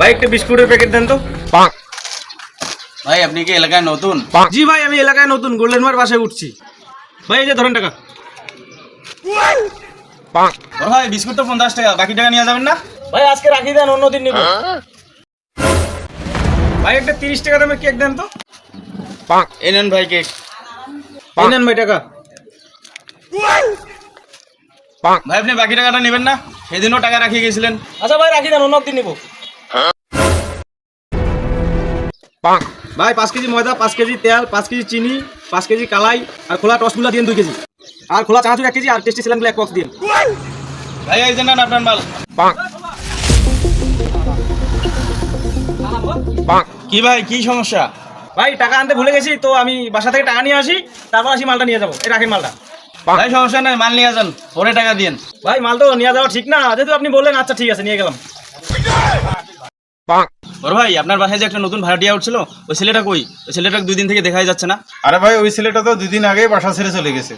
ভাই একটা বিস্কুটের প্যাকেট দেন তো। ভাই আপনি কি এলাকায় নতুন? জি ভাই আমি এলাকায় নতুন, গোল্ডেন মার বাসায় উঠছি। ভাই এই যে ধরেন টাকা। বড় ভাই বিস্কুট তো 50 টাকা, বাকি টাকা নিয়ে যাবেন না? ভাই আজকে রাখি দেন, অন্যদিন নিব। ভাই একটা 30 টাকা দামের কেক দেন তো। এই নেন ভাই কেক। এই নেন ভাই টাকা। ভাই আপনি বাকি টাকাটা নেবেন না? সেদিনও টাকা রাখিয়ে গেছিলেন। আচ্ছা ভাই রাখি দেন, অন্যদিন নিব। ভাই 5 কেজি ময়দা, 5 কেজি তেল, 5 কেজি চিনি, 5 কেজি কালাই, আর খোলা রসগুল্লা দিন 2 কেজি, আর খোলা চানাচুর 1 কেজি, আর টেস্টি সিলানগুলো 1 বক্স দিন। ভাই এই যে নেন আপনার মাল। কি ভাই কি সমস্যা? ভাই টাকা আনতে ভুলে গেছি তো, আমি বাসা থেকে টাকা নিয়ে আসি, তারপর আসি মালটা নিয়ে যাবো। এই রাখেন মালটা। ভাই সমস্যা নাই, মাল নিয়ে যান, পরে টাকা দিন। ভাই মাল তো নিয়ে যাওয়া ঠিক না, যেহেতু আপনি বললেন। আচ্ছা ঠিক আছে, নিয়ে গেলাম। বড় ভাই আপনার বাসায় যে একটা নতুন ভাড়াটিয়া উঠছিল, ওই ছেলেটা কই? ওই ছেলেটা 2 দিন থেকে দেখাই যাচ্ছে না। আরে ভাই ওই ছেলেটা তো 2 দিন আগেই বাসা ছেড়ে চলে গেছে।